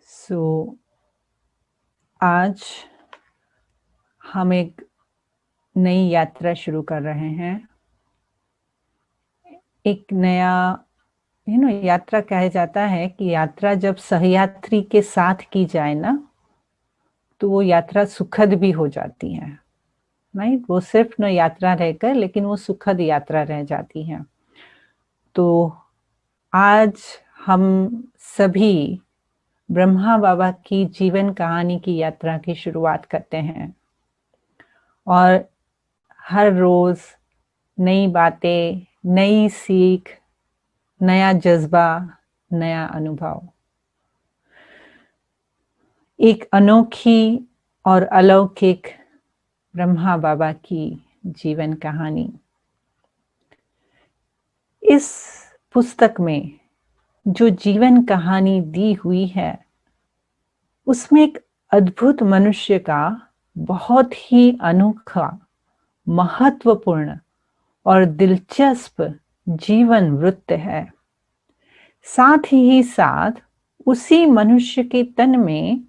सो आज हम एक नई यात्रा शुरू कर रहे हैं। एक नया यात्रा कहा जाता है कि यात्रा जब सहयात्री के साथ की जाए ना, तो वो यात्रा सुखद भी हो जाती है। नहीं, वो सिर्फ न यात्रा रहकर, लेकिन वो सुखद यात्रा रह जाती है। तो आज हम सभी ब्रह्मा बाबा की जीवन कहानी की यात्रा की शुरुआत करते हैं और हर रोज नई बातें, नई सीख, नया जज्बा, नया अनुभव, एक अनोखी और अलौकिक ब्रह्मा बाबा की जीवन कहानी। इस पुस्तक में जो जीवन कहानी दी हुई है, उसमें एक अद्भुत मनुष्य का बहुत ही अनोखा, महत्वपूर्ण और दिलचस्प जीवन वृत्त है। साथ ही साथ उसी मनुष्य के तन में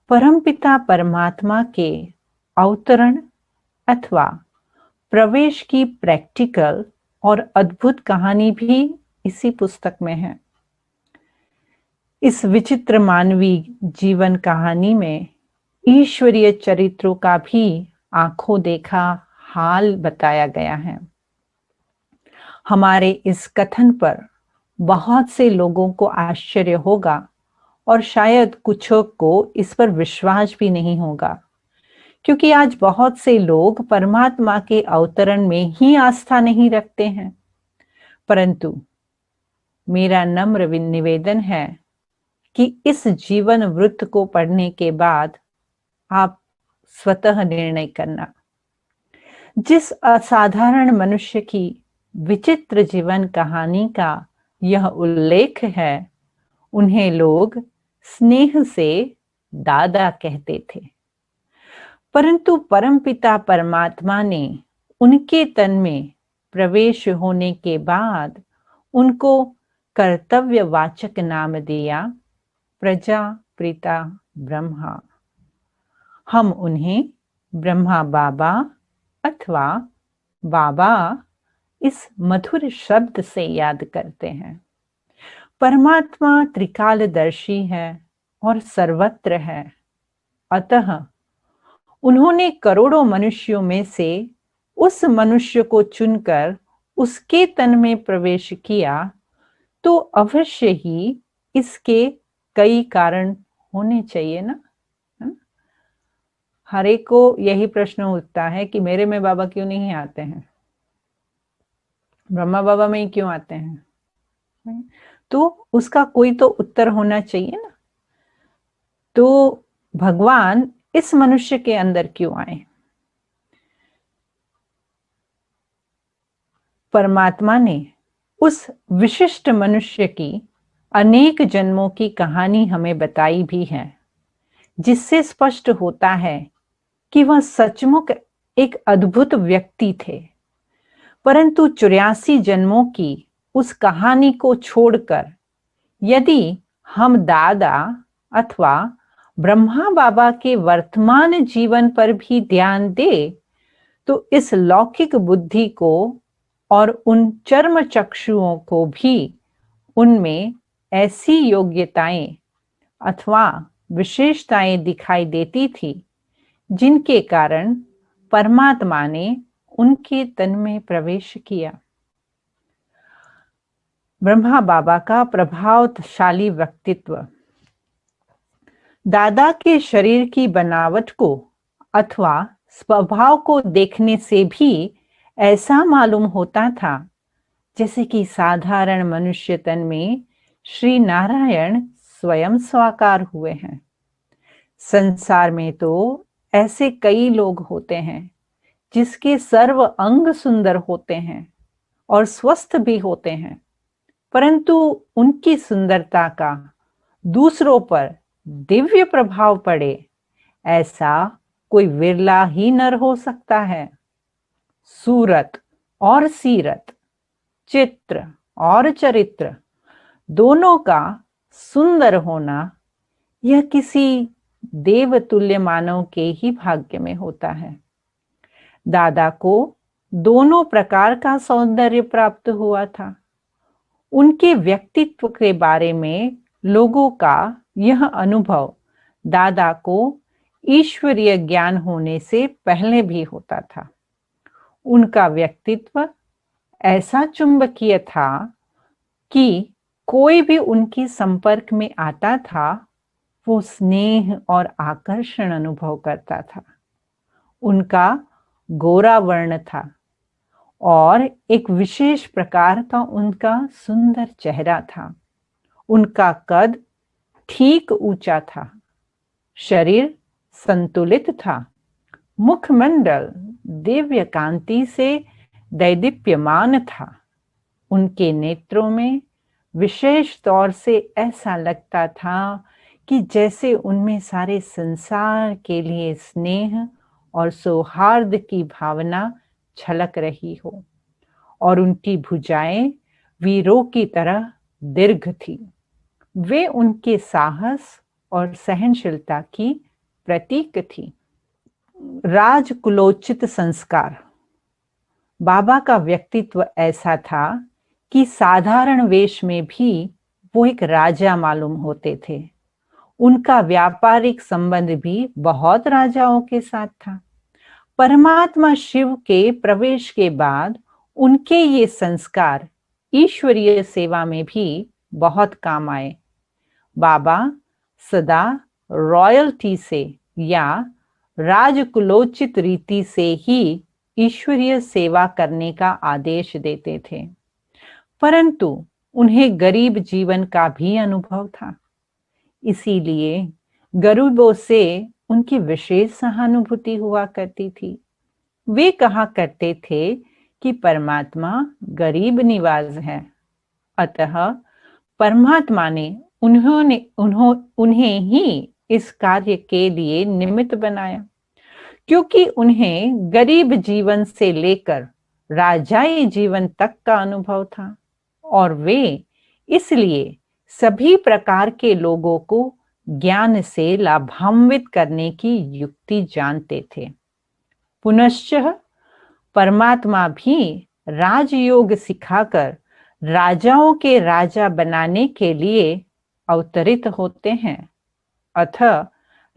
परमपिता परमात्मा के अवतरण अथवा प्रवेश की प्रैक्टिकल और अद्भुत कहानी भी इसी पुस्तक में है। इस विचित्र मानवीय जीवन कहानी में ईश्वरीय चरित्रों का भी आंखों देखा हाल बताया गया है। हमारे इस कथन पर बहुत से लोगों को आश्चर्य होगा और शायद कुछों को इस पर विश्वास भी नहीं होगा, क्योंकि आज बहुत से लोग परमात्मा के अवतरण में ही आस्था नहीं रखते हैं। परंतु मेरा नम्र निवेदन है कि इस जीवन वृत्त को पढ़ने के बाद आप स्वतः निर्णय करना। जिस असाधारण मनुष्य की विचित्र जीवन कहानी का यह उल्लेख है, उन्हें लोग स्नेह से दादा कहते थे। परंतु परमपिता परमात्मा ने उनके तन में प्रवेश होने के बाद उनको कर्तव्यवाचक नाम दिया, प्रजापिता ब्रह्मा। हम उन्हें ब्रह्मा बाबा अथवा बाबा इस मधुर शब्द से याद करते हैं। परमात्मा त्रिकालदर्शी है और सर्वत्र है। अतः उन्होंने करोड़ों मनुष्यों में से उस मनुष्य को चुनकर उसके तन में प्रवेश किया, तो अवश्य ही इसके कई कारण होने चाहिए ना। हर एक को यही प्रश्न उठता है कि मेरे में बाबा क्यों नहीं आते हैं, ब्रह्मा बाबा में ही क्यों आते हैं। तो उसका कोई तो उत्तर होना चाहिए ना। तो भगवान इस मनुष्य के अंदर क्यों आए? परमात्मा ने उस विशिष्ट मनुष्य की अनेक जन्मों की कहानी हमें बताई भी है, जिससे स्पष्ट होता है कि वह सचमुच एक अद्भुत व्यक्ति थे। परंतु 84 जन्मों की उस कहानी को छोड़कर यदि हम दादा अथवा ब्रह्मा बाबा के वर्तमान जीवन पर भी ध्यान दें, तो इस लौकिक बुद्धि को और उन चर्म चक्षुओं को भी उनमें ऐसी योग्यताएं अथवा विशेषताएं दिखाई देती थी, जिनके कारण परमात्मा ने उनके तन में प्रवेश किया। ब्रह्मा बाबा का प्रभावशाली व्यक्तित्व। दादा के शरीर की बनावट को अथवा स्वभाव को देखने से भी ऐसा मालूम होता था जैसे कि साधारण मनुष्य तन में श्री नारायण स्वयं साकार हुए हैं। संसार में तो ऐसे कई लोग होते हैं जिसके सर्व अंग सुंदर होते हैं और स्वस्थ भी होते हैं, परंतु उनकी सुंदरता का दूसरों पर दिव्य प्रभाव पड़े, ऐसा कोई विरला ही नर हो सकता है। सूरत और सीरत, चित्र और चरित्र दोनों का सुंदर होना यह किसी देवतुल्य मानव के ही भाग्य में होता है। दादा को दोनों प्रकार का सौंदर्य प्राप्त हुआ था। उनके व्यक्तित्व के बारे में लोगों का यह अनुभव दादा को ईश्वरीय ज्ञान होने से पहले भी होता था। उनका व्यक्तित्व ऐसा चुंबकीय था कि कोई भी उनके संपर्क में आता था वो स्नेह और आकर्षण अनुभव करता था। उनका गोरा वर्ण था और एक विशेष प्रकार का उनका सुंदर चेहरा था। उनका कद ठीक ऊंचा था, शरीर संतुलित था, मुखमंडल दिव्य कांति से दैदीप्यमान था। उनके नेत्रों में विशेष तौर से ऐसा लगता था कि जैसे उनमें सारे संसार के लिए स्नेह और सौहार्द की भावना छलक रही हो, और उनकी भुजाएं वीरों की तरह दीर्घ थी। वे उनके साहस और सहनशीलता की प्रतीक थी। राजकुलोचित संस्कार। बाबा का व्यक्तित्व ऐसा था कि साधारण वेश में भी वो एक राजा मालूम होते थे। उनका व्यापारिक संबंध भी बहुत राजाओं के साथ था। परमात्मा शिव के प्रवेश के बाद उनके ये संस्कार ईश्वरीय सेवा में भी बहुत काम आए। बाबा सदा रॉयल्टी से या राजकुलोचित रीति से ही ईश्वरीय सेवा करने का आदेश देते थे, परंतु उन्हें गरीब जीवन का भी अनुभव था। इसीलिए गरीबों से उनकी विशेष सहानुभूति हुआ करती थी। वे कहा करते थे कि परमात्मा गरीब निवाज है, अतः परमात्मा ने उन्हें ही इस कार्य के लिए निमित्त बनाया, क्योंकि उन्हें गरीब जीवन से लेकर राजाई जीवन तक का अनुभव था, और वे इसलिए सभी प्रकार के लोगों को ज्ञान से लाभान्वित करने की युक्ति जानते थे। पुनश्च परमात्मा भी राजयोग सिखाकर राजाओं के राजा बनाने के लिए अवतरित होते हैं। अतः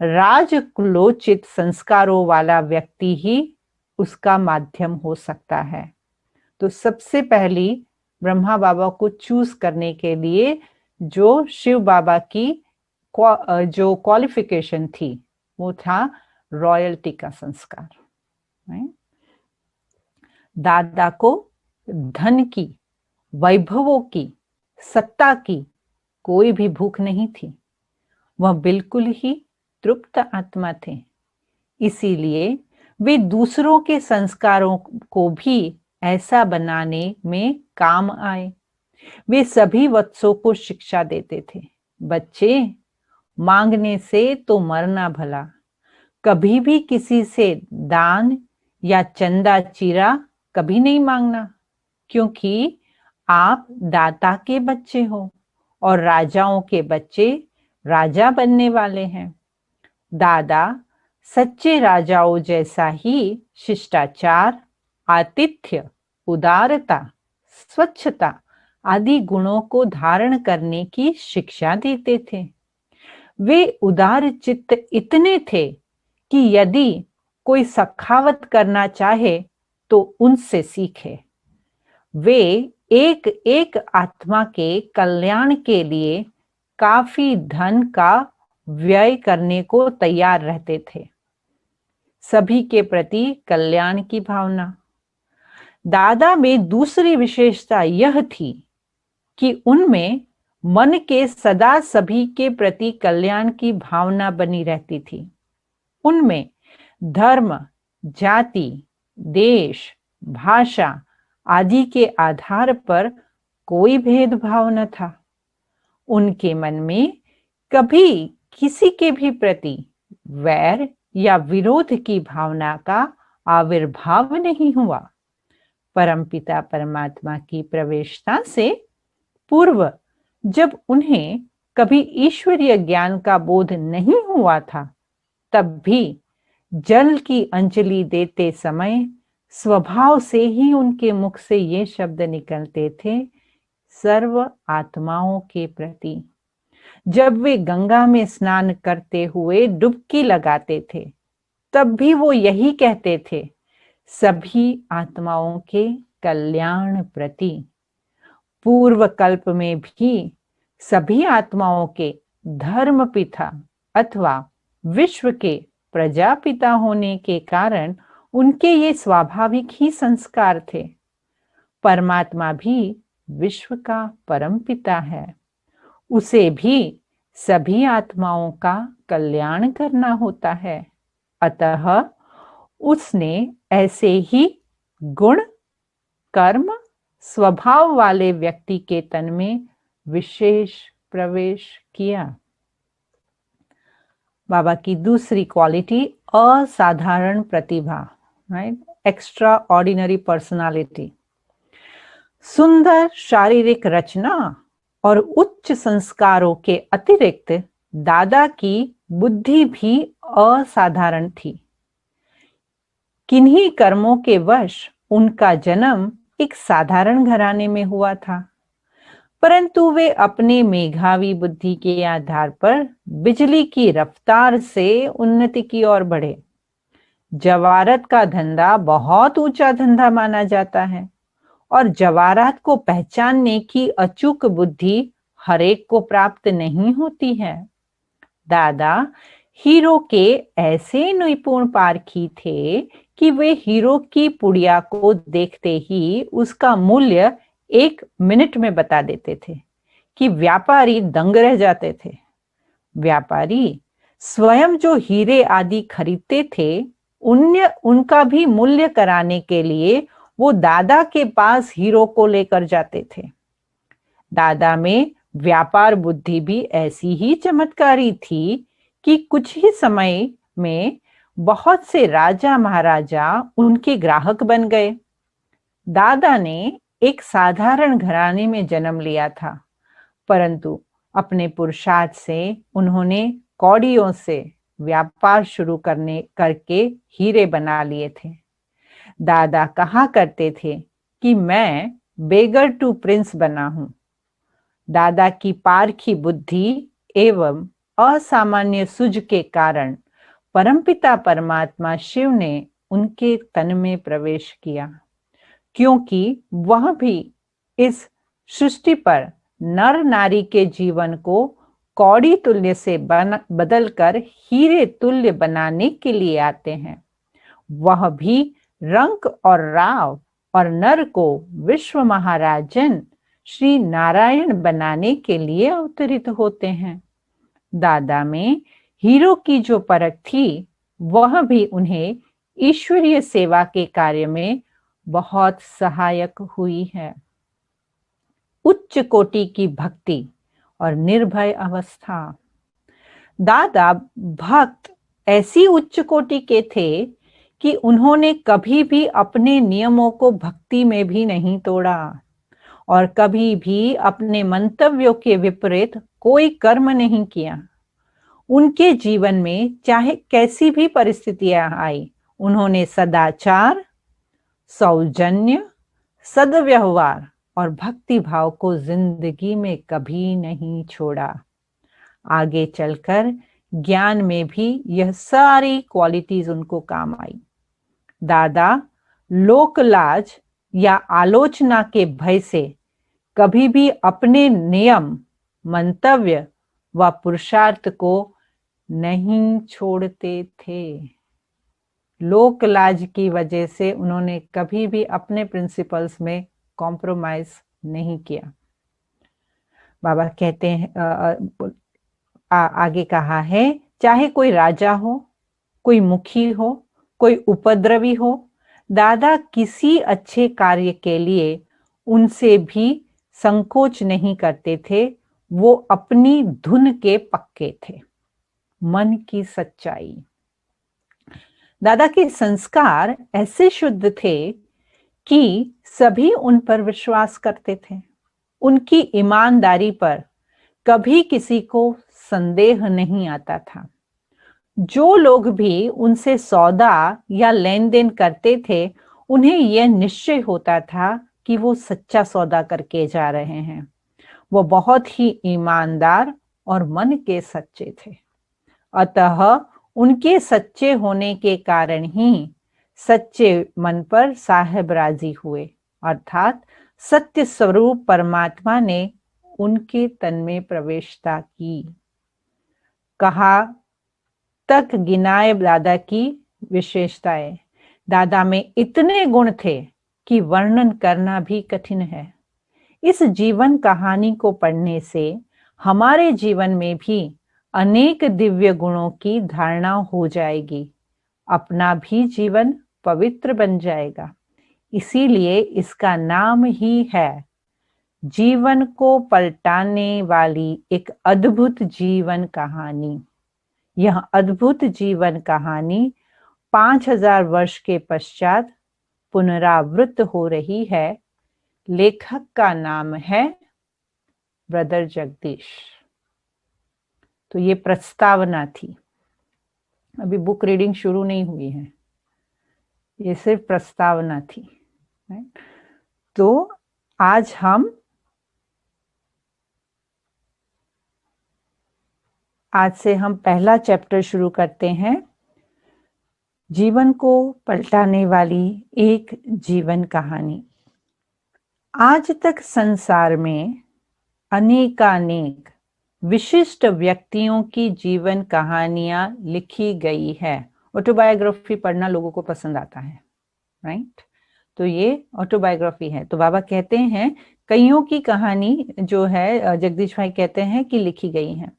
राजकुलोचित संस्कारों वाला व्यक्ति ही उसका माध्यम हो सकता है। तो सबसे पहली ब्रह्मा बाबा को चूज करने के लिए जो शिव बाबा की जो क्वालिफिकेशन थी वो था रॉयल्टी का संस्कार। दादा को धन की, वैभवों की, सत्ता की कोई भी भूख नहीं थी। वह बिल्कुल ही तृप्त आत्मा थे। इसीलिए वे दूसरों के संस्कारों को भी ऐसा बनाने में काम आए। वे सभी वत्सों को शिक्षा देते थे, बच्चे मांगने से तो मरना भला, कभी भी किसी से दान या चंदा चीरा कभी नहीं मांगना, क्योंकि आप दाता के बच्चे हो और राजाओं के बच्चे राजा बनने वाले हैं। दादा सच्चे राजाओं जैसा ही शिष्टाचार, आतिथ्य, उदारता, स्वच्छता आदि गुणों को धारण करने की शिक्षा देते थे। वे उदार चित्त इतने थे कि यदि कोई सखावत करना चाहे तो उनसे सीखे। वे एक एक आत्मा के कल्याण के लिए काफी धन का व्यय करने को तैयार रहते थे। सभी के प्रति कल्याण की भावना। दादा में दूसरी विशेषता यह थी कि उनमें मन के सदा सभी के प्रति कल्याण की भावना बनी रहती थी। उनमें धर्म, जाति, देश, भाषा आदि के आधार पर कोई भेदभाव न था। उनके मन में कभी किसी के भी प्रति वैर या विरोध की भावना का आविर्भाव नहीं हुआ। परमपिता परमात्मा की प्रवेशता से पूर्व जब उन्हें कभी ईश्वरीय ज्ञान का बोध नहीं हुआ था, तब भी जल की अंजलि देते समय स्वभाव से ही उनके मुख से ये शब्द निकलते थे, सर्व आत्माओं के प्रति। जब वे गंगा में स्नान करते हुए डुबकी लगाते थे, तब भी वो यही कहते थे, सभी आत्माओं के कल्याण प्रति। पूर्व कल्प में भी सभी आत्माओं के धर्म पिता अथवा विश्व के प्रजापिता होने के कारण उनके ये स्वाभाविक ही संस्कार थे। परमात्मा भी विश्व का परम पिता है, उसे भी सभी आत्माओं का कल्याण करना होता है। अतः उसने ऐसे ही गुण, कर्म, स्वभाव वाले व्यक्ति के तन में विशेष प्रवेश किया। बाबा की दूसरी क्वालिटी असाधारण प्रतिभा, राइट, एक्स्ट्रा ऑर्डिनरी पर्सनालिटी। सुंदर शारीरिक रचना और उच्च संस्कारों के अतिरिक्त दादा की बुद्धि भी असाधारण थी। किन्हीं कर्मों के वश उनका जन्म एक साधारण घराने में हुआ था, परंतु वे अपने मेधावी बुद्धि के आधार पर बिजली की रफ्तार से उन्नति की ओर बढ़े। जवारत का धंधा बहुत ऊंचा धंधा माना जाता है और जवारात को पहचानने की अचूक बुद्धि हरेक को प्राप्त नहीं होती है। दादा हीरो के ऐसे निपुण पारखी थे कि वे हीरो की पुड़िया को देखते ही उसका मूल्य 1 मिनट में बता देते थे कि व्यापारी दंग रह जाते थे। व्यापारी स्वयं जो हीरे आदि खरीदते थे, उनका भी मूल्य कराने के लिए वो दादा के पास हीरो को लेकर जाते थे। दादा में व्यापार बुद्धि भी ऐसी ही चमत्कारी थी कि कुछ ही समय में बहुत से राजा महाराजा उनके ग्राहक बन गए। दादा ने एक साधारण घराने में जन्म लिया था, परंतु अपने पुरुषार्थ से उन्होंने कौड़ियों से व्यापार शुरू करके हीरे बना लिए थे। दादा कहा करते थे कि मैं बेगर टू प्रिंस बना हूं। दादा की पारखी बुद्धि एवं असामान्य सूझ के कारण परमपिता परमात्मा शिव ने उनके तन में प्रवेश किया, क्योंकि वह भी इस सृष्टि पर नर नारी के जीवन को कौड़ी तुल्य से बदलकर हीरे तुल्य बनाने के लिए आते हैं। वह भी रंक और राव और नर को विश्व महाराजन श्री नारायण बनाने के लिए अवतरित होते हैं। दादा में हीरो की जो परख थी, वह भी उन्हें ईश्वरीय सेवा के कार्य में बहुत सहायक हुई है। उच्च कोटि की भक्ति और निर्भय अवस्था। दादा भक्त ऐसी उच्च कोटि के थे कि उन्होंने कभी भी अपने नियमों को भक्ति में भी नहीं तोड़ा और कभी भी अपने मंतव्यों के विपरीत कोई कर्म नहीं किया। उनके जीवन में चाहे कैसी भी परिस्थितियां आई, उन्होंने सदाचार, सौजन्य, सद्व्यवहार और भक्ति भाव को जिंदगी में कभी नहीं छोड़ा। आगे चलकर ज्ञान में भी यह सारी क्वालिटीज उनको काम आई। दादा लोक लाज या आलोचना के भय से कभी भी अपने नियम, मंतव्य व पुरुषार्थ को नहीं छोड़ते थे। लोक लाज की वजह से उन्होंने कभी भी अपने प्रिंसिपल्स में कॉम्प्रोमाइज नहीं किया। बाबा कहते हैं, आगे कहा है, चाहे कोई राजा हो, कोई मुखी हो, कोई उपद्रवी हो, दादा किसी अच्छे कार्य के लिए उनसे भी संकोच नहीं करते थे। वो अपनी धुन के पक्के थे। मन की सच्चाई। दादा के संस्कार ऐसे शुद्ध थे कि सभी उन पर विश्वास करते थे। उनकी ईमानदारी पर कभी किसी को संदेह नहीं आता था। जो लोग भी उनसे सौदा या लेन देन करते थे, उन्हें यह निश्चय होता था कि वो सच्चा सौदा करके जा रहे हैं। वो बहुत ही ईमानदार और मन के सच्चे थे। अतः उनके सच्चे होने के कारण ही सच्चे मन पर साहेब राजी हुए, अर्थात सत्य स्वरूप परमात्मा ने उनके तन में प्रवेशता की। कहा तक गिनाए दादा की विशेषताएं। दादा में इतने गुण थे कि वर्णन करना भी कठिन है। इस जीवन कहानी को पढ़ने से हमारे जीवन में भी अनेक दिव्य गुणों की धारणा हो जाएगी। अपना भी जीवन पवित्र बन जाएगा। इसीलिए इसका नाम ही है जीवन को पलटाने वाली एक अद्भुत जीवन कहानी। यह अद्भुत जीवन कहानी 5000 वर्ष के पश्चात पुनरावृत्त हो रही है। लेखक का नाम है ब्रदर जगदीश। तो ये प्रस्तावना थी, अभी बुक रीडिंग शुरू नहीं हुई है, ये सिर्फ प्रस्तावना थी। तो आज से हम पहला चैप्टर शुरू करते हैं, जीवन को पलटाने वाली एक जीवन कहानी। आज तक संसार में अनेकानेक विशिष्ट व्यक्तियों की जीवन कहानियां लिखी गई है। ऑटोबायोग्राफी पढ़ना लोगों को पसंद आता है, राइट? तो ये ऑटोबायोग्राफी है। तो बाबा कहते हैं कईयों की कहानी जो है, जगदीश भाई कहते हैं कि लिखी गई है,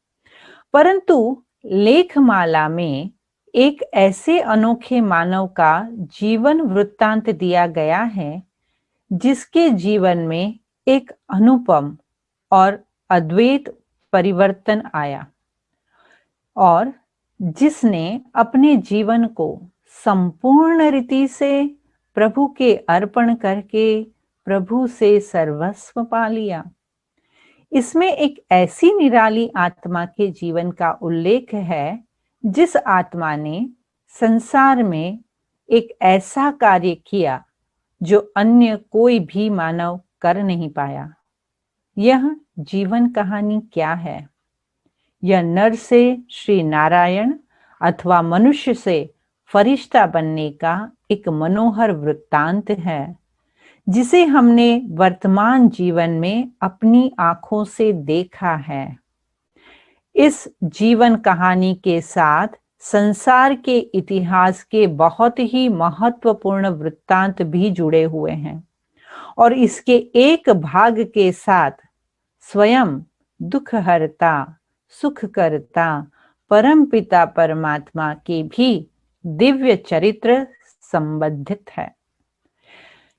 परंतु लेखमाला में एक ऐसे अनोखे मानव का जीवन वृत्तांत दिया गया है जिसके जीवन में एक अनुपम और अद्वैत परिवर्तन आया और जिसने अपने जीवन को संपूर्ण रीति से प्रभु के अर्पण करके प्रभु से सर्वस्व पा लिया। इसमें एक ऐसी निराली आत्मा के जीवन का उल्लेख है जिस आत्मा ने संसार में एक ऐसा कार्य किया जो अन्य कोई भी मानव कर नहीं पाया। यह जीवन कहानी क्या है? यह नर से श्री नारायण अथवा मनुष्य से फरिश्ता बनने का एक मनोहर वृत्तांत है जिसे हमने वर्तमान जीवन में अपनी आंखों से देखा है। इस जीवन कहानी के साथ संसार के इतिहास के बहुत ही महत्वपूर्ण वृत्तांत भी जुड़े हुए हैं और इसके एक भाग के साथ स्वयं दुखहर्ता सुख करता परमपिता परमात्मा के भी दिव्य चरित्र संबंधित है।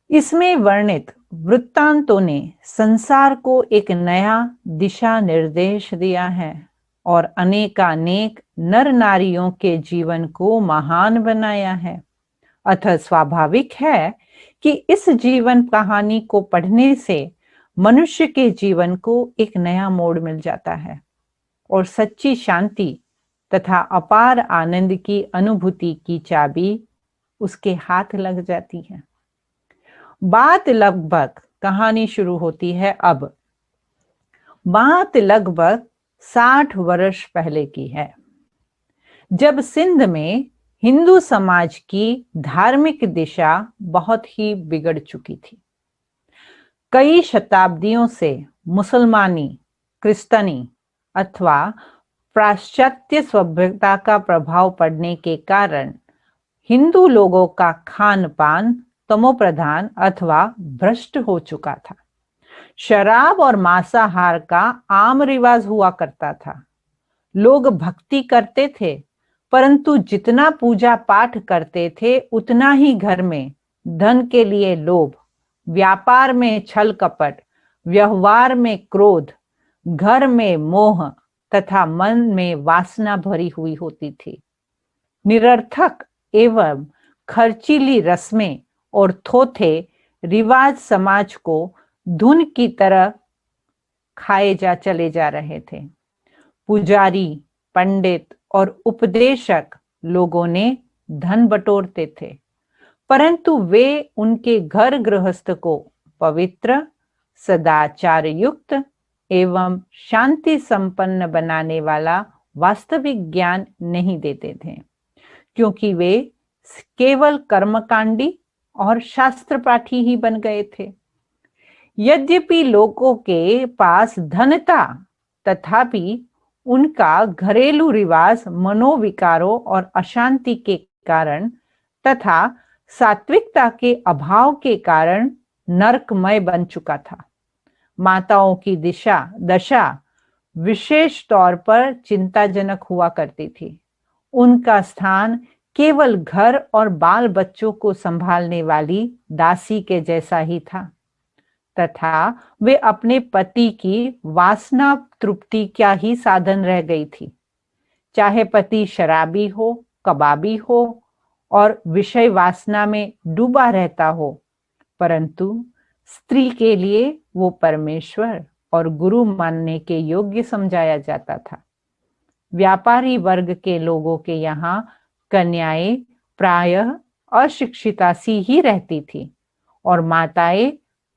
इसमें वर्णित वृत्तांतों ने संसार को एक नया दिशा निर्देश दिया है और अनेकानेक नर नारियों के जीवन को महान बनाया है। अतः स्वाभाविक है कि इस जीवन कहानी को पढ़ने से मनुष्य के जीवन को एक नया मोड़ मिल जाता है और सच्ची शांति तथा अपार आनंद की अनुभूति की चाबी उसके हाथ लग जाती है। बात लगभग कहानी शुरू होती है अब। बात लगभग 60 वर्ष पहले की है, जब सिंध में हिंदू समाज की धार्मिक दिशा बहुत ही बिगड़ चुकी थी। कई शताब्दियों से मुसलमानी, क्रिश्चियनी अथवा पाश्चात्य सभ्यता का प्रभाव पड़ने के कारण हिंदू लोगों का खान पान तमोप्रधान अथवा भ्रष्ट हो चुका था। शराब और मांसाहार का आम रिवाज हुआ करता था। लोग भक्ति करते थे, परंतु जितना पूजा पाठ करते थे उतना ही घर में धन के लिए लोभ, व्यापार में छल कपट, व्यवहार में क्रोध, घर में मोह तथा मन में वासना भरी हुई होती थी। निरर्थक एवं खर्चीली रस्में और थोथे रिवाज समाज को धुन की तरह खाए चले जा रहे थे। पुजारी, पंडित और उपदेशक लोगों ने धन बटोरते थे, परंतु वे उनके घर गृहस्थ को पवित्र, सदाचार युक्त एवं शांति संपन्न बनाने वाला वास्तविक ज्ञान नहीं देते थे, क्योंकि वे केवल कर्मकांडी और शास्त्र पाठी ही बन गए थे। यद्यपि लोगों के पास धन था, तथापि उनका घरेलू रिवाज मनोविकारों और अशांति के कारण तथा सात्विकता के अभाव के कारण नरकमय बन चुका था। माताओं की दशा विशेष तौर पर चिंताजनक हुआ करती थी। उनका स्थान केवल घर और बाल बच्चों को संभालने वाली दासी के जैसा ही था, तथा वे अपने पति की वासना तृप्ति क्या ही साधन रह गई थी। चाहे पति शराबी हो, कबाबी हो और विषय वासना में डूबा रहता हो, परंतु स्त्री के लिए वो परमेश्वर और गुरु मानने के योग्य समझाया जाता था। व्यापारी वर्ग के लोगों के यहाँ कन्याएं प्रायः अशिक्षिता सी ही रहती थी और माताएं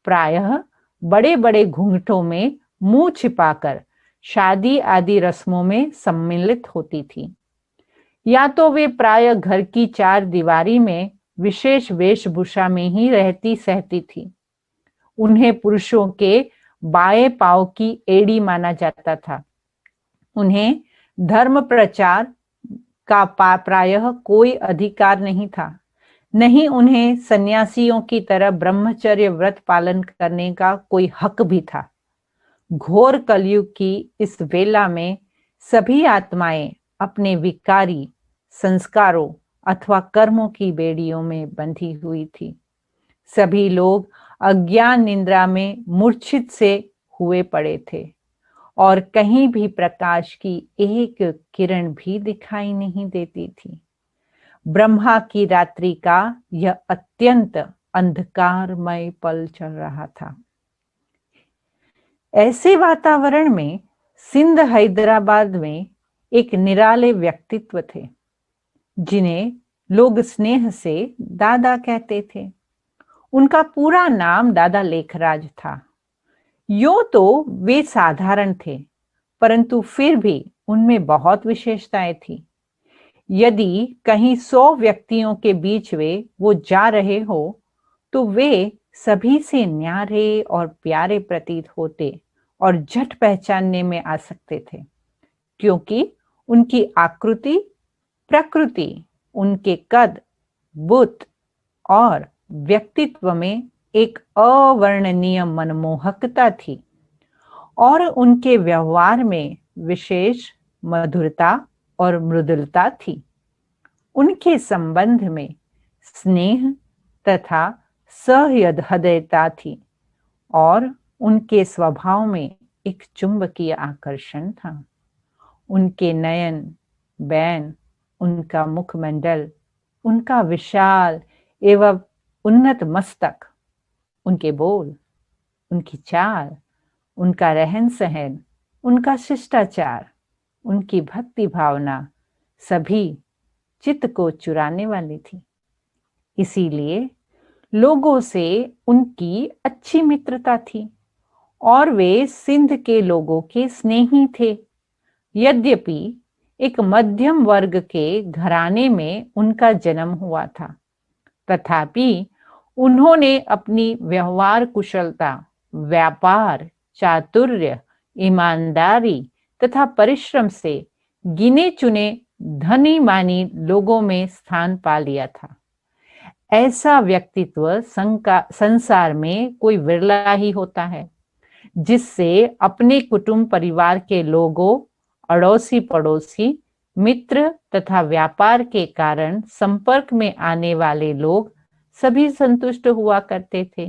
प्रायः बड़े बड़े घूंघटों में मुंह छिपाकर शादी आदि रस्मों में सम्मिलित होती थी। या तो वे प्रायः घर की चार दीवारी में विशेष वेशभूषा में ही रहती सहती थी। उन्हें पुरुषों के बाएं पांव की एड़ी माना जाता था। उन्हें धर्म प्रचार का प्रायः कोई अधिकार नहीं था, नहीं उन्हें सन्यासियों की तरह ब्रह्मचर्य व्रत पालन करने का कोई हक भी था। घोर कलयुग की इस वेला में सभी आत्माएं अपने विकारी संस्कारों अथवा कर्मों की बेड़ियों में बंधी हुई थी। सभी लोग अज्ञान निद्रा में मूर्छित से हुए पड़े थे और कहीं भी प्रकाश की एक किरण भी दिखाई नहीं देती थी। ब्रह्मा की रात्रि का यह अत्यंत अंधकारमय पल चल रहा था। ऐसे वातावरण में सिंध हैदराबाद में एक निराले व्यक्तित्व थे, जिन्हें लोग स्नेह से दादा कहते थे। उनका पूरा नाम दादा लेखराज था। यूं तो वे साधारण थे, परंतु फिर भी उनमें बहुत विशेषताएं थी। यदि कहीं 100 व्यक्तियों के बीच वो जा रहे हो, तो वे सभी से न्यारे और प्यारे प्रतीत होते और झट पहचानने में आ सकते थे, क्योंकि उनकी आकृति, प्रकृति, उनके कद, बुद्ध और व्यक्तित्व में एक अवर्णनीय मनमोहकता थी और उनके व्यवहार में विशेष मधुरता और मृदुलता थी। उनके संबंध में स्नेह तथा सहृदयता थी और उनके स्वभाव में एक चुंबकीय आकर्षण था। उनके नयन, बैन, उनका मुखमंडल, उनका विशाल एवं उन्नत मस्तक, उनके बोल, उनकी चाल, उनका रहन सहन, उनका शिष्टाचार, उनकी भक्ति भावना सभी चित्त को चुराने वाली थी। इसीलिए लोगों से उनकी अच्छी मित्रता थी और वे सिंध के लोगों के स्नेही थे। यद्यपि एक मध्यम वर्ग के घराने में उनका जन्म हुआ था, तथापि उन्होंने अपनी व्यवहार कुशलता, व्यापार, चातुर्य, ईमानदारी तथा परिश्रम से गिने चुने धनी मानी लोगों में स्थान पा लिया था। ऐसा व्यक्तित्व संसार में कोई विरला ही होता है, जिससे अपने कुटुंब परिवार के लोगों, अड़ोसी पड़ोसी, मित्र तथा व्यापार के कारण संपर्क में आने वाले लोग सभी संतुष्ट हुआ करते थे।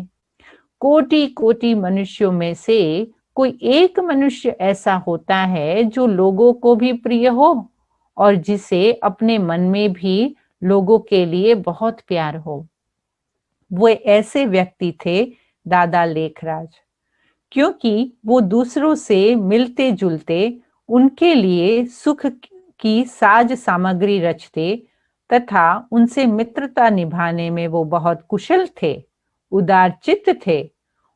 कोटि कोटि मनुष्यों में से कोई एक मनुष्य ऐसा होता है जो लोगों को भी प्रिय हो और जिसे अपने मन में भी लोगों के लिए बहुत प्यार हो। वो ऐसे व्यक्ति थे दादा लेखराज। क्योंकि वो दूसरों से मिलते जुलते उनके लिए सुख की साज सामग्री रचते तथा उनसे मित्रता निभाने में वो बहुत कुशल थे, उदारचित्त थे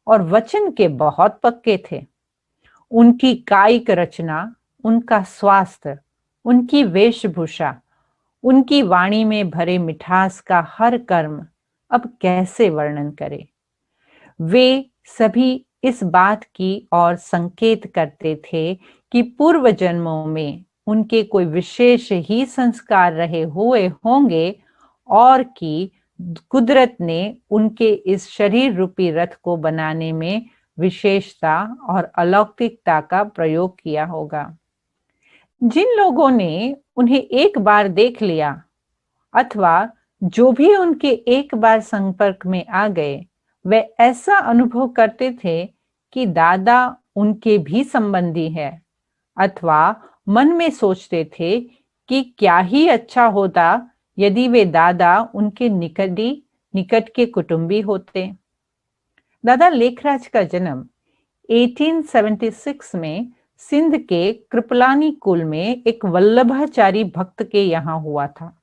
और वचन के बहुत पक्के थे। उनकी कायिक रचना, उनका स्वास्थ्य, उनकी वेशभूषा, उनकी वाणी में भरे मिठास का हर कर्म अब कैसे वर्णन करें। वे सभी इस बात की ओर संकेत करते थे कि पूर्व जन्मों में उनके कोई विशेष ही संस्कार रहे हुए होंगे और कि कुदरत ने उनके इस शरीर रूपी रथ को बनाने में विशेषता और अलौकिकता का प्रयोग किया होगा। जिन लोगों ने उन्हें एक बार देख लिया अथवा जो भी उनके एक बार संपर्क में आ गए, वे ऐसा अनुभव करते थे कि दादा उनके भी संबंधी है, अथवा मन में सोचते थे कि क्या ही अच्छा होता यदि वे दादा उनके निकट के कुटुंबी होते। दादा लेखराज का जन्म 1876 में सिंध के कृपलानी कुल में एक वल्लभाचारी भक्त के यहाँ हुआ था।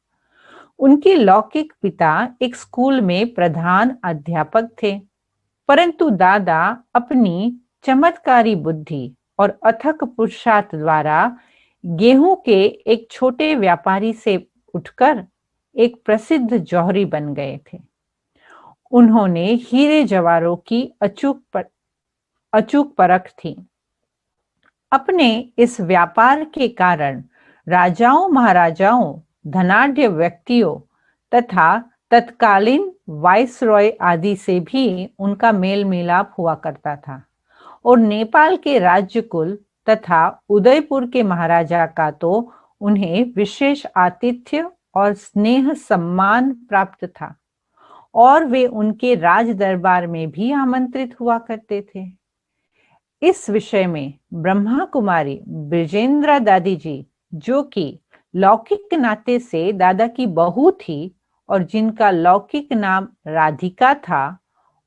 उनके लौकिक पिता एक स्कूल में प्रधान अध्यापक थे, परंतु दादा अपनी चमत्कारी बुद्धि और अथक पुरुषार्थ द्वारा गेहूं के एक छोटे व्यापारी से उठकर एक प्रसिद्ध जौहरी बन गए थे। उन्होंने हीरे जवाहरों की अचूक परख थी। अपने इस व्यापार के कारण राजाओं महाराजाओं, धनाढ्य व्यक्तियों तथा तत्कालीन वाइसरॉय आदि से भी उनका मेल मिलाप हुआ करता था और नेपाल के राज्यकुल तथा उदयपुर के महाराजा का तो उन्हें विशेष आतिथ्य और स्नेह सम्मान प्राप्त था और वे उनके राज दरबार में भी आमंत्रित हुआ करते थे। इस विषय में ब्रह्मा कुमारी ब्रिजेंद्रा दादी जी, जो कि लौकिक नाते से दादा की बहू थी और जिनका लौकिक नाम राधिका था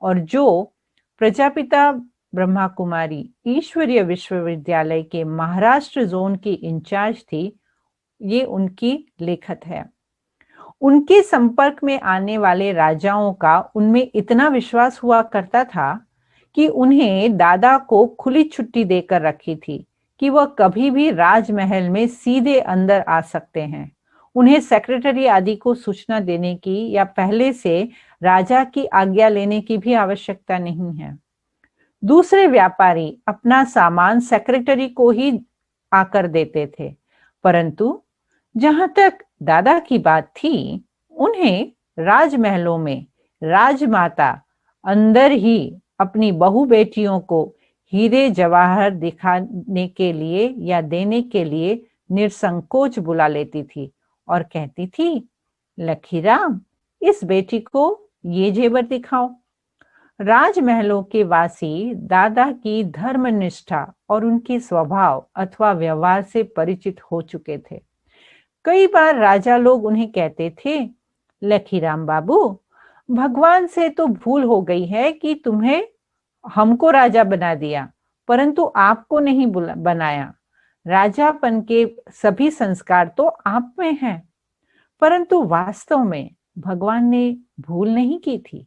और जो प्रजापिता ब्रह्मा कुमारी ईश्वरीय विश्वविद्यालय के महाराष्ट्र जोन की इंचार्ज थी, ये उनकी लेखत है। उनके संपर्क में आने वाले राजाओं का उनमें इतना विश्वास हुआ करता था कि उन्हें दादा को खुली छुट्टी देकर रखी थी कि वह कभी भी राजमहल में सीधे अंदर आ सकते हैं। उन्हें सेक्रेटरी आदि को सूचना देने की या पहले से राजा की आज्ञा लेने की भी आवश्यकता नहीं है। दूसरे व्यापारी अपना सामान सेक्रेटरी को ही आकर देते थे, परंतु जहां तक दादा की बात थी, उन्हें राजमहलों में राजमाता अंदर ही अपनी बहू बेटियों को हीरे जवाहर दिखाने के लिए या देने के लिए निसंकोच बुला लेती थी और कहती थी, लखीराम, इस बेटी को ये जेवर दिखाओ। राजमहलों के वासी दादा की धर्मनिष्ठा और उनके स्वभाव अथवा व्यवहार से परिचित हो चुके थे। कई बार राजा लोग उन्हें कहते थे, लखीराम बाबू, भगवान से तो भूल हो गई है कि तुम्हें हमको राजा बना दिया, परंतु आपको नहीं बनाया। राजापन के सभी संस्कार तो आप में हैं। परंतु वास्तव में भगवान ने भूल नहीं की थी,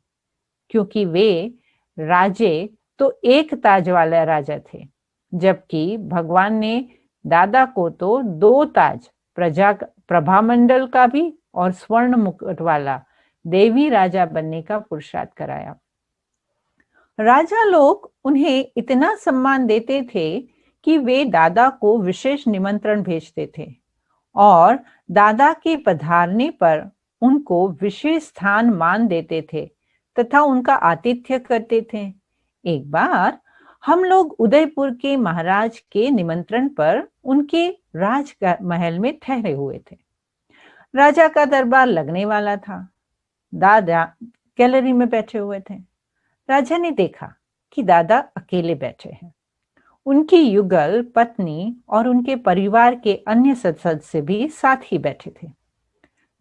क्योंकि वे राजे तो एक ताज वाला राजा थे, जबकि भगवान ने दादा को तो 2 ताज, प्रभामंडल का भी और स्वर्ण मुकुट वाला देवी राजा बनने का पुरुषार्थ कराया। राजा लोग उन्हें इतना सम्मान देते थे कि वे दादा को विशेष निमंत्रण भेजते थे और दादा के पधारने पर उनको विशेष स्थान मान देते थे तथा उनका आतिथ्य करते थे। एक बार हम लोग उदयपुर के महाराज के निमंत्रण पर उनके राजमहल में ठहरे हुए थे। राजा का दरबार लगने वाला था। दादा गैलरी में बैठे हुए थे। राजा ने देखा कि दादा अकेले बैठे हैं। उनकी युगल पत्नी और उनके परिवार के अन्य सदस्य भी साथ ही बैठे थे।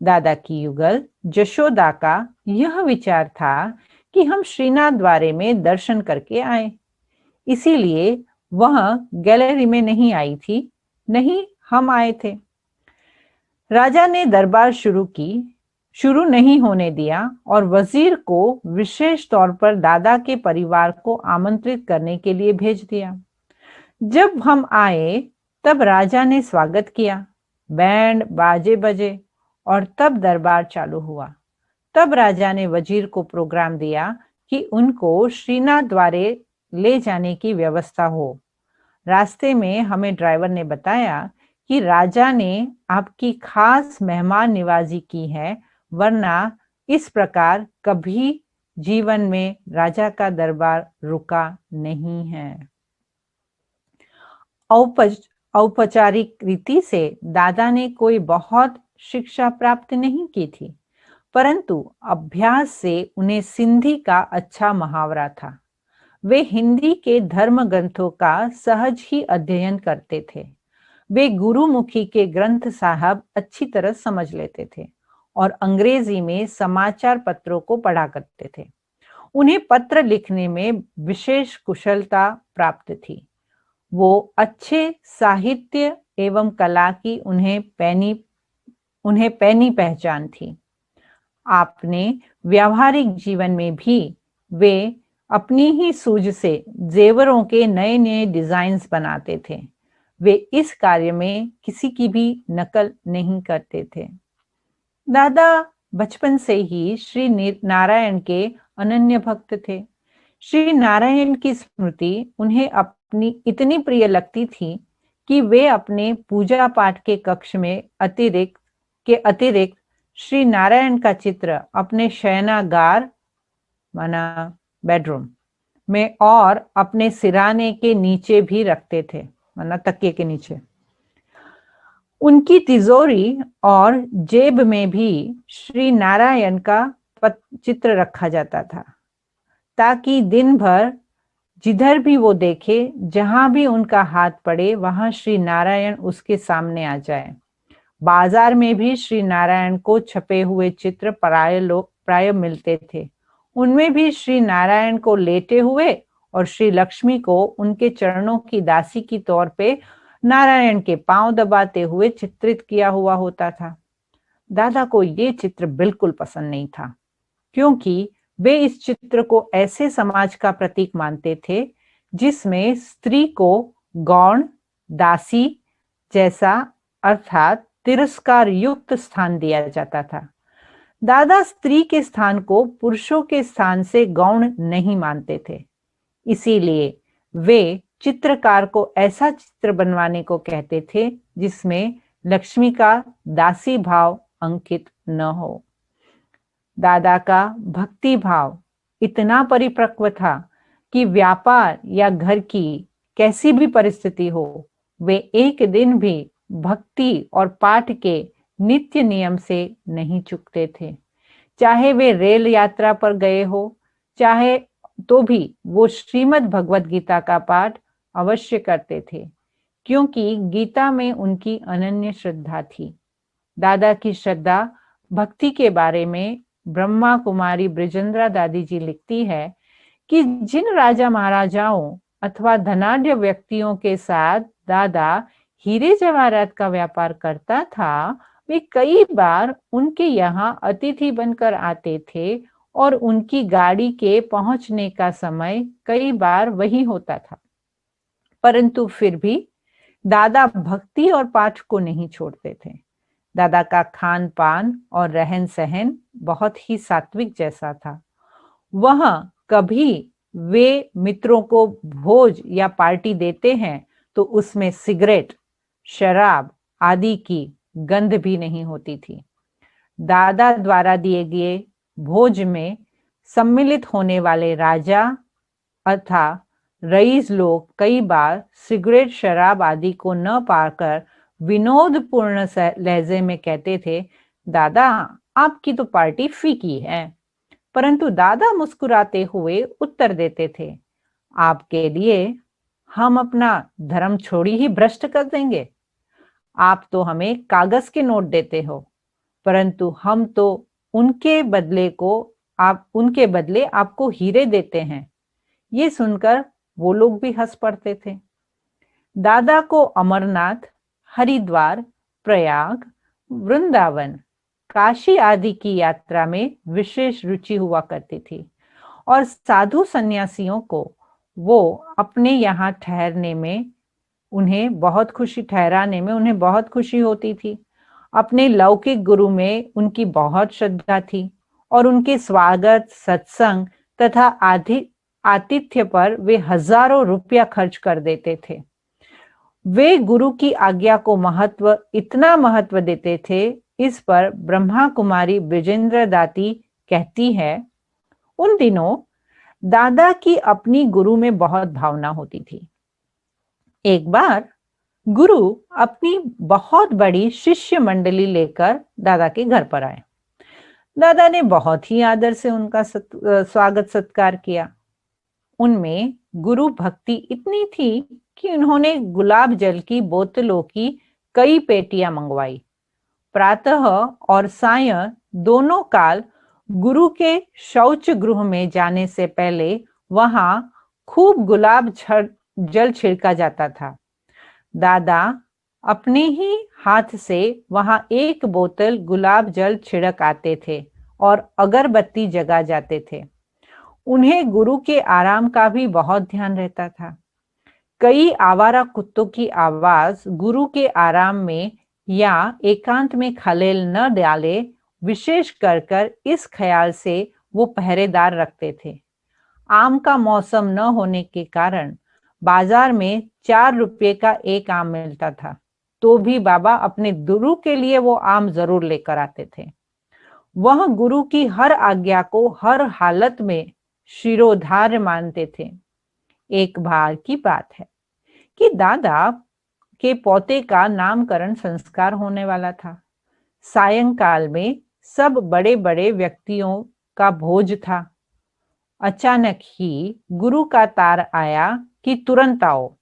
दादा की युगल जशोदा का यह विचार था कि हम श्रीनाथ द्वारे में दर्शन करके आए। इसीलिए वह गैलरी में नहीं आई थी, नहीं हम आए थे। राजा ने दरबार शुरू नहीं होने दिया और वजीर को विशेष तौर पर दादा के परिवार को आमंत्रित करने के लिए भेज दिया। जब हम आए तब राजा ने स्वागत किया, बैंड बाजे बजे और तब दरबार चालू हुआ। तब राजा ने वजीर को प्रोग्राम दिया कि उनको श्रीनाथ द्वारे ले जाने की व्यवस्था हो। रास्ते में हमें ड्राइवर ने बताया कि राजा ने आपकी खास मेहमान निवाजी की है, वरना इस प्रकार कभी जीवन में राजा का दरबार रुका नहीं है। औपचारिक रीति से दादा ने कोई बहुत शिक्षा प्राप्त नहीं की थी, परंतु अभ्यास से उन्हें सिंधी का अच्छा मुहावरा था। वे हिंदी के धर्म ग्रंथों का सहज ही अध्ययन करते थे। वे गुरुमुखी के ग्रंथ साहब अच्छी तरह समझ लेते थे और अंग्रेजी में समाचार पत्रों को पढ़ा करते थे। उन्हें पत्र लिखने में विशेष कुशलता प्राप्त थी। वो अच्छे साहित्य एवं कला की उन्हें पैनी पहचान थी। आपने व्यावहारिक जीवन में भी वे अपनी ही सूझ से जेवरों के नए नए डिजाइन्स बनाते थे। वे इस कार्य में किसी की भी नकल नहीं करते थे। दादा बचपन से ही श्री नारायण के अनन्य भक्त थे। श्री नारायण की स्मृति उन्हें अपनी इतनी प्रिय लगती थी कि वे अपने पूजा पाठ के कक्ष में अतिरिक्त श्री नारायण का चित्र अपने शयनागार माना बेडरूम में और अपने सिराने के नीचे भी रखते थे, माना तकिए के नीचे। उनकी तिजोरी और जेब में भी श्री नारायण का चित्र रखा जाता था, ताकि दिन भर जिधर भी वो देखे, जहां भी उनका हाथ पड़े, वहां श्री नारायण उसके सामने आ जाए। बाजार में भी श्री नारायण को छपे हुए चित्र प्राय मिलते थे। उनमें भी श्री नारायण को लेटे हुए और श्री लक्ष्मी को उनके चरणों की दासी की तौर पे नारायण के पांव दबाते हुए चित्रित किया हुआ होता था। दादा को ये चित्र बिल्कुल पसंद नहीं था, क्योंकि वे इस चित्र को ऐसे समाज का प्रतीक मानते थे जिसमें स्त्री को गौण दासी जैसा अर्थात तिरस्कार युक्त स्थान दिया जाता था। दादा स्त्री के स्थान को पुरुषों के स्थान से गौण नहीं मानते थे। इसीलिए वे चित्रकार को ऐसा चित्र बनवाने को कहते थे जिसमें लक्ष्मी का दासी भाव अंकित न हो। दादा का भक्ति भाव इतना परिपक्व था कि व्यापार या घर की कैसी भी परिस्थिति हो, वे एक दिन भी भक्ति और पाठ के नित्य नियम से नहीं चूकते थे। चाहे वे रेल यात्रा पर गए हो, चाहे तो भी वो श्रीमद् भगवत गीता का पाठ अवश्य करते थे, क्योंकि गीता में उनकी अनन्य श्रद्धा थी। दादा की श्रद्धा भक्ति के बारे में ब्रह्मा कुमारी ब्रिजेंद्रा दादी जी लिखती है कि जिन राजा महाराजाओं अथवा धनाढ्य व्यक्तियों के साथ दादा हीरे जवाहरात का व्यापार करता था, वे कई बार उनके यहाँ अतिथि बनकर आते थे और उनकी गाड़ी के पहुंचने का समय कई बार वही होता था। परंतु फिर भी दादा भक्ति और पाठ को नहीं छोड़ते थे। दादा का खान पान और रहन सहन बहुत ही सात्विक जैसा था। वह कभी वे मित्रों को भोज या पार्टी देते हैं तो उसमें सिगरेट, शराब आदि की गंध भी नहीं होती थी। दादा द्वारा दिए गए भोज में सम्मिलित होने वाले राजा अर्थात रईस लोग कई बार सिगरेट शराब आदि को न पाकर विनोदपूर्ण लहजे में कहते थे, दादा आपकी तो पार्टी फीकी है। परंतु दादा मुस्कुराते हुए उत्तर देते थे, आपके लिए हम अपना धर्म छोड़ी ही भ्रष्ट कर देंगे। आप तो हमें कागज के नोट देते हो, परंतु हम तो उनके बदले आपको हीरे देते हैं। ये सुनकर वो लोग भी हंस पड़ते थे। दादा को अमरनाथ, हरिद्वार, प्रयाग, वृंदावन, काशी आदि की यात्रा में विशेष रुचि हुआ करती थी और साधु सन्यासियों को वो अपने यहाँ ठहराने में उन्हें बहुत खुशी होती थी। अपने लौकिक गुरु में उनकी बहुत श्रद्धा थी और उनके स्वागत, सत्संग तथा आतिथ्य पर वे हजारों रुपया खर्च कर देते थे। वे गुरु की आज्ञा को इतना महत्व देते थे। इस पर ब्रह्मा कुमारी विजेंद्र दाती कहती है, उन दिनों दादा की अपनी गुरु में बहुत भावना होती थी। एक बार गुरु अपनी बहुत बड़ी शिष्य मंडली लेकर दादा के घर पर आए। दादा ने बहुत ही आदर से उनका स्वागत सत्कार किया। उनमें गुरु भक्ति इतनी थी कि उन्होंने गुलाब जल की बोतलों की कई पेटियां मंगवाई। प्रातः और साय दोनों काल गुरु के शौच गृह में जाने से पहले वहां खूब गुलाब जल छिड़का जाता था। दादा अपने ही हाथ से वहां एक बोतल गुलाब जल छिड़क आते थे और अगरबत्ती जगा जाते थे। उन्हें गुरु के आराम का भी बहुत ध्यान रहता था। कई आवारा कुत्तों की आवाज गुरु के आराम में या एकांत में खलेल न डाले, विशेष कर इस ख्याल से वो पहरेदार रखते थे। आम का मौसम न होने के कारण बाजार में 4 रुपये का एक आम मिलता था, तो भी बाबा अपने गुरु के लिए वो आम जरूर लेकर आते थे। वह गुरु की हर आज्ञा को हर हालत में शिरोधार्य मानते थे। एक बार की बात है कि दादा के पोते का नामकरण संस्कार होने वाला था। सायंकाल में सब बड़े बड़े व्यक्तियों का भोज था। अचानक ही गुरु का तार आया कि तुरंत आओ।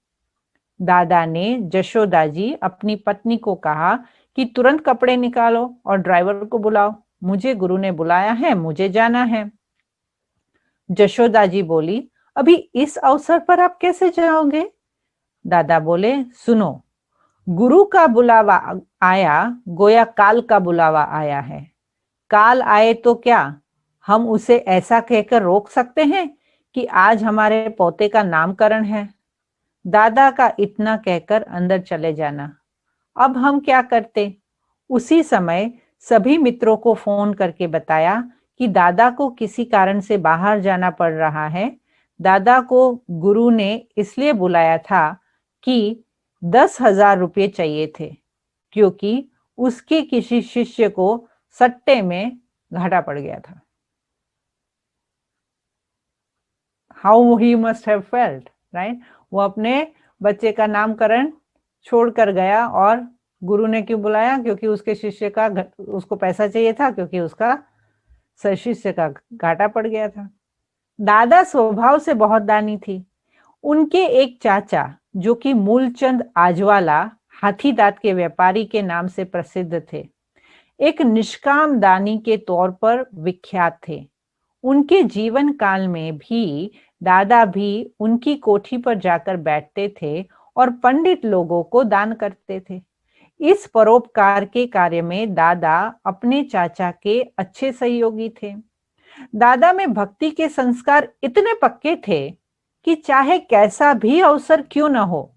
दादा ने जशोदा जी अपनी पत्नी को कहा कि तुरंत कपड़े निकालो और ड्राइवर को बुलाओ, मुझे गुरु ने बुलाया है, मुझे जाना है। जशोदा जी बोली, अभी इस अवसर पर आप कैसे जाओगे? दादा बोले, सुनो, गुरु का बुलावा आया गोया काल का बुलावा आया है। काल आए तो क्या हम उसे ऐसा कहकर रोक सकते हैं कि आज हमारे पोते का नामकरण है? दादा का इतना कहकर अंदर चले जाना। अब हम क्या करते? उसी समय सभी मित्रों को फोन करके बताया कि दादा को किसी कारण से बाहर जाना पड़ रहा है। दादा को गुरु ने इसलिए बुलाया था कि 10,000 रुपये चाहिए थे, क्योंकि उसके किसी शिष्य को सट्टे में घाटा पड़ गया था। How he must have felt, right? वो अपने बच्चे का नामकरण छोड़कर गया और गुरु ने क्यों बुलाया? क्योंकि उसके शिष्य का उसको पैसा चाहिए था, क्योंकि उसका शिष्य का घाटा पड़ गया था। दादा स्वभाव से बहुत दानी थी। उनके एक चाचा जो कि मूलचंद आजवाला हाथी दांत के व्यापारी के नाम से प्रसिद्ध थे, एक निष्काम दानी के तौर पर विख्यात थे। उनके जीवन काल में भी दादा भी उनकी कोठी पर जाकर बैठते थे और पंडित लोगों को दान करते थे। इस परोपकार के कार्य में दादा अपने चाचा के अच्छे सहयोगी थे। दादा में भक्ति के संस्कार इतने पक्के थे कि चाहे कैसा भी अवसर क्यों न हो,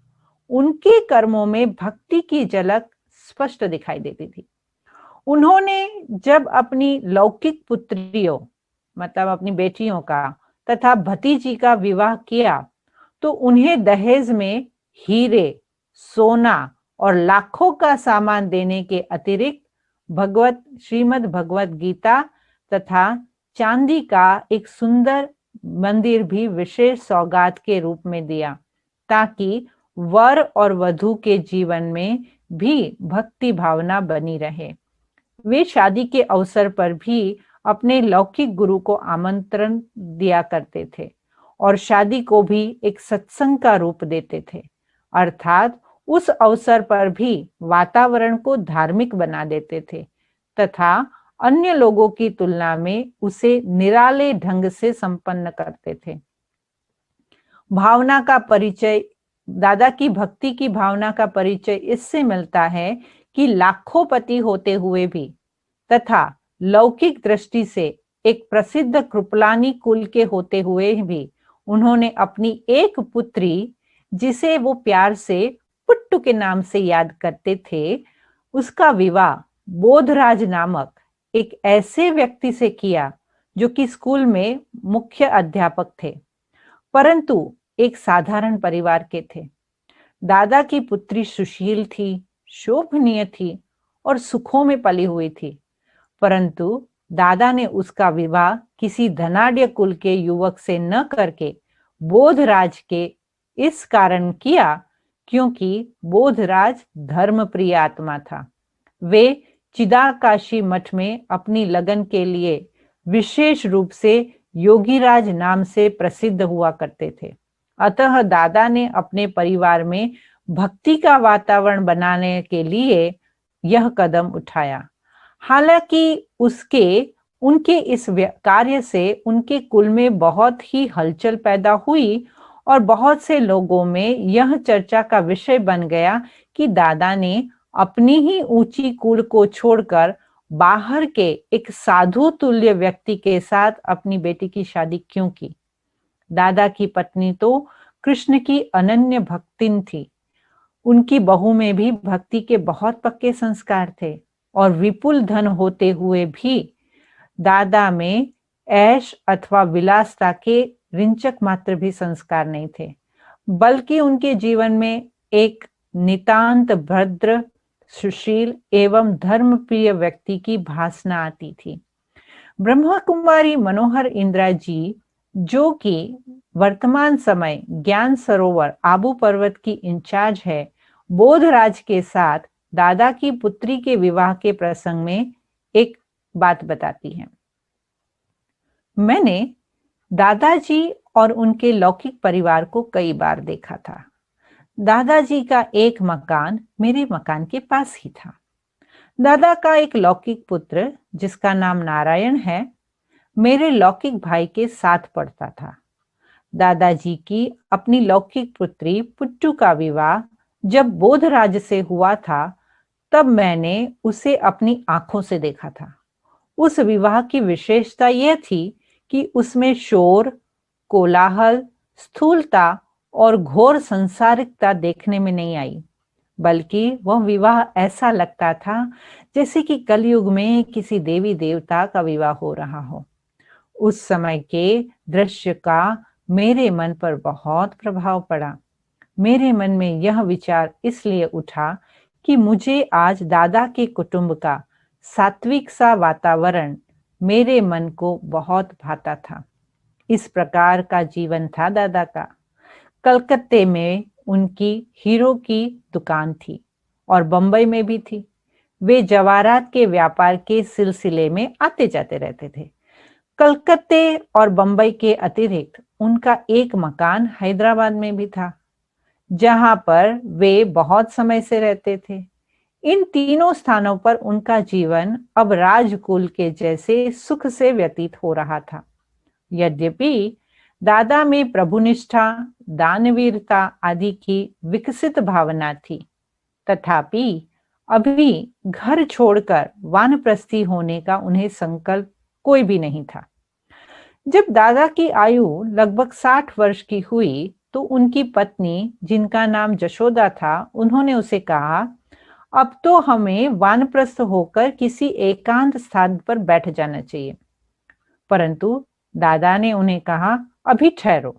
उनके कर्मों में भक्ति की झलक स्पष्ट दिखाई देती थी। उन्होंने जब अपनी लौकिक पुत्रियों, मतलब अपनी बेटियों का तथा भतीजी का विवाह किया, तो उन्हें दहेज में हीरे, सोना और लाखों का सामान देने के अतिरिक्त श्रीमद् भगवत गीता तथा चांदी का एक सुंदर मंदिर भी विशेष सौगात के रूप में दिया, ताकि वर और वधू के जीवन में भी भक्ति भावना बनी रहे। वे शादी के अवसर पर भी अपने लौकिक गुरु को आमंत्रण दिया करते थे और शादी को भी एक सत्संग का रूप देते थे, अर्थात उस अवसर पर भी वातावरण को धार्मिक बना देते थे तथा अन्य लोगों की तुलना में उसे निराले ढंग से संपन्न करते थे। भावना का परिचय, दादा की भक्ति की भावना का परिचय इससे मिलता है कि लाखों पति होते हुए भी तथा लौकिक दृष्टि से एक प्रसिद्ध कृपलानी कुल के होते हुए भी उन्होंने अपनी एक पुत्री, जिसे वो प्यार से पुट्टू के नाम से याद करते थे, उसका विवाह बोधराज नामक एक ऐसे व्यक्ति से किया जो कि स्कूल में मुख्य अध्यापक थे, परंतु एक साधारण परिवार के थे। दादा की पुत्री सुशील थी, शोभनीय थी और सुखों में पली हुई थी, परंतु दादा ने उसका विवाह किसी धनाढ्य कुल के युवक से न करके बोधराज के इस कारण किया क्योंकि बोधराज धर्मप्रिय आत्मा था। वे चिदाकाशी मठ में अपनी लगन के लिए विशेष रूप से योगीराज नाम से प्रसिद्ध हुआ करते थे। अतः दादा ने अपने परिवार में भक्ति का वातावरण बनाने के लिए यह कदम उठाया। हालांकि उनके इस कार्य से उनके कुल में बहुत ही हलचल पैदा हुई और बहुत से लोगों में यह चर्चा का विषय बन गया कि दादा ने अपनी ही ऊंची कुल को छोड़कर बाहर के एक साधु तुल्य व्यक्ति के साथ अपनी बेटी की शादी क्यों की। दादा की पत्नी तो कृष्ण की अनन्य भक्तिन थी। उनकी बहू में भी भक्ति के बहुत पक्के संस्कार थे और विपुल धन होते हुए भी दादा में ऐश अथवा विलासता के रिंचक मात्र भी संस्कार नहीं थे, बल्कि उनके जीवन में एक नितांत भद्र, सुशील एवं धर्मप्रिय व्यक्ति की भासना आती थी। ब्रह्मा कुमारी मनोहर इंदिरा जी, जो कि वर्तमान समय ज्ञान सरोवर आबू पर्वत की इंचार्ज है, बोधराज के साथ दादा की पुत्री के विवाह के प्रसंग में एक बात बताती है। मैंने दादाजी और उनके लौकिक परिवार को कई बार देखा था। दादाजी का एक मकान मेरे मकान के पास ही था। दादा का एक लौकिक पुत्र, जिसका नाम नारायण है, मेरे लौकिक भाई के साथ पढ़ता था। दादाजी की अपनी लौकिक पुत्री पुट्टू का विवाह जब बोधराज से हुआ था, तब मैंने उसे अपनी आंखों से देखा था। उस विवाह की विशेषता यह थी कि उसमें शोर, कोलाहल, स्थूलता और घोर संसारिकता देखने में नहीं आई, बल्कि वह विवाह ऐसा लगता था जैसे कि कलयुग में किसी देवी देवता का विवाह हो रहा हो। उस समय के दृश्य का मेरे मन पर बहुत प्रभाव पड़ा। मेरे मन में यह विचार इसलिए उठा कि मुझे आज दादा के कुटुंब का सात्विक सा वातावरण मेरे मन को बहुत भाता था। इस प्रकार का जीवन था दादा का। कलकत्ते में उनकी हीरो की दुकान थी और बंबई में भी थी। वे जवाहरात के व्यापार के सिलसिले में आते जाते रहते थे। कलकत्ते और बंबई के अतिरिक्त उनका एक मकान हैदराबाद में भी था, जहां पर वे बहुत समय से रहते थे। इन तीनों स्थानों पर उनका जीवन अब राजकुल के जैसे सुख से व्यतीत हो रहा था। यद्यपि दादा में प्रभुनिष्ठा, दानवीरता आदि की विकसित भावना थी, तथापि अभी घर छोड़कर वानप्रस्थी होने का उन्हें संकल्प कोई भी नहीं था। जब दादा की आयु लगभग 60 वर्ष की हुई तो उनकी पत्नी, जिनका नाम जशोदा था, उन्होंने उसे कहा, अब तो हमें वानप्रस्थ होकर किसी एकांत स्थान पर बैठ जाना चाहिए। परंतु दादा ने उन्हें कहा, अभी ठहरो,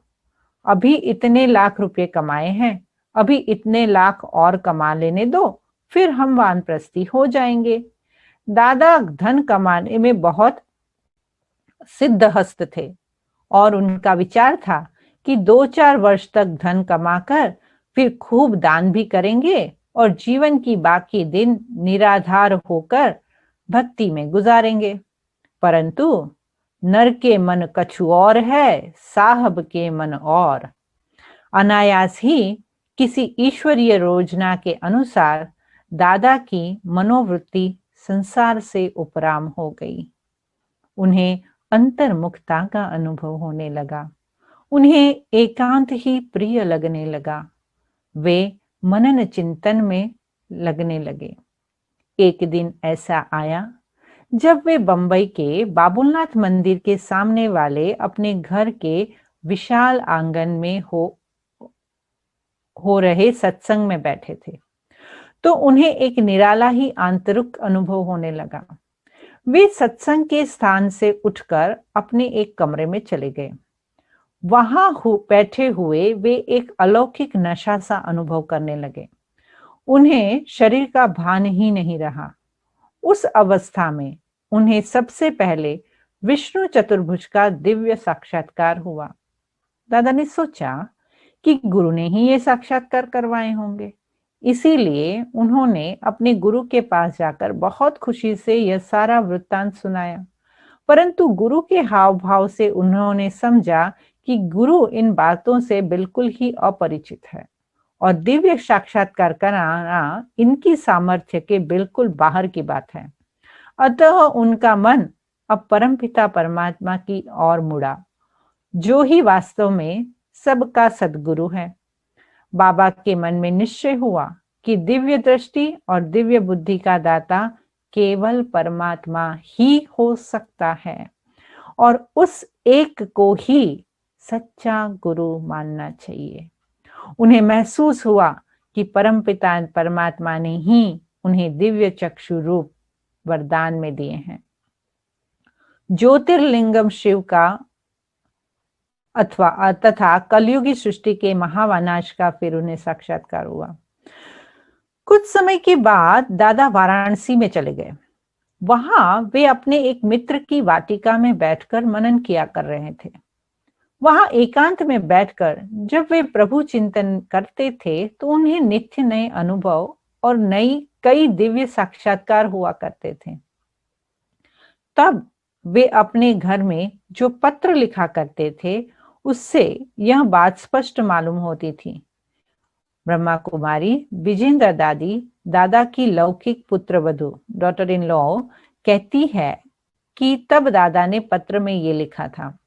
अभी इतने लाख रुपए कमाए हैं, अभी इतने लाख और कमा लेने दो, फिर हम वानप्रस्थी हो जाएंगे। दादा धन कमाने में बहुत सिद्धहस्त थे और उनका विचार था कि 2-4 वर्ष तक धन कमाकर फिर खूब दान भी करेंगे और जीवन की बाकी दिन निराधार होकर भक्ति में गुजारेंगे। परंतु नर के मन कछु और है, साहब के मन और। अनायास ही किसी ईश्वरीय योजना के अनुसार दादा की मनोवृत्ति संसार से उपराम हो गई। उन्हें अंतर्मुखता का अनुभव होने लगा। उन्हें एकांत ही प्रिय लगने लगा। वे मनन चिंतन में लगने लगे। एक दिन ऐसा आया जब वे बंबई के बाबुलनाथ मंदिर के सामने वाले अपने घर के विशाल आंगन में हो रहे सत्संग में बैठे थे, तो उन्हें एक निराला ही आंतरिक अनुभव होने लगा। वे सत्संग के स्थान से उठकर अपने एक कमरे में चले गए। वहां बैठे हुए वे एक अलौकिक नशा सा अनुभव करने लगे। उन्हें शरीर का भान ही नहीं रहा। उस अवस्था में उन्हें सबसे पहले विष्णु चतुर्भुज का दिव्य साक्षात्कार हुआ। दादा ने सोचा कि गुरु ने ही ये साक्षात्कार करवाए होंगे, इसीलिए उन्होंने अपने गुरु के पास जाकर बहुत खुशी से यह सारा वृत्तांत सुनाया। परंतु गुरु के हाव भाव से उन्होंने समझा कि गुरु इन बातों से बिल्कुल ही अपरिचित है और दिव्य साक्षात्कार कराना इनकी सामर्थ्य के बिल्कुल बाहर की बात है। अतः उनका मन अब परमपिता परमात्मा की ओर मुड़ा, जो ही वास्तव में सबका सद्गुरु है। बाबा के मन में निश्चय हुआ कि दिव्य दृष्टि और दिव्य बुद्धि का दाता केवल परमात्मा ही हो सकता है और उस एक को ही सच्चा गुरु मानना चाहिए। उन्हें महसूस हुआ कि परमपिता परमात्मा ने ही उन्हें दिव्य चक्षु रूप वरदान में दिए हैं। ज्योतिर्लिंगम शिव का तथा कलयुगी सृष्टि के महाविनाश का फिर उन्हें साक्षात्कार हुआ। कुछ समय के बाद दादा वाराणसी में चले गए। वहां वे अपने एक मित्र की वाटिका में बैठकर मनन किया कर रहे थे। वहां एकांत में बैठकर जब वे प्रभु चिंतन करते थे तो उन्हें नित्य नए अनुभव और कई दिव्य साक्षात्कार हुआ करते थे। तब वे अपने घर में जो पत्र लिखा करते थे उससे यह बात स्पष्ट मालूम होती थी। ब्रह्मा कुमारी विजेंद्र दादी, दादा की लौकिक पुत्रवधू डॉटर इन लॉ, कहती है कि तब दादा ने पत्र में ये लिखा था,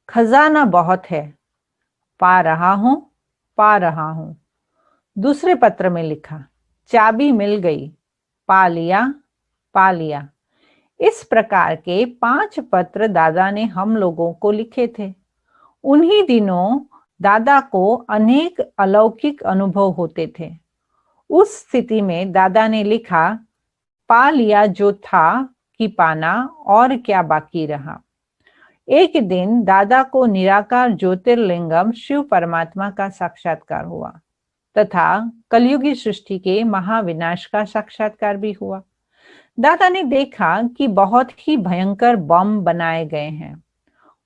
खजाना बहुत है, पा रहा हूं। दूसरे पत्र में लिखा, चाबी मिल गई, पा लिया। इस प्रकार के 5 पत्र दादा ने हम लोगों को लिखे थे। उन्हीं दिनों दादा को अनेक अलौकिक अनुभव होते थे। उस स्थिति में दादा ने लिखा, पा लिया जो था कि पाना, और क्या बाकी रहा। एक दिन दादा को निराकार ज्योतिर्लिंगम शिव परमात्मा का साक्षात्कार हुआ तथा कलयुगी सृष्टि के महाविनाश का साक्षात्कार भी हुआ। दादा ने देखा कि बहुत ही भयंकर बम बनाए गए हैं।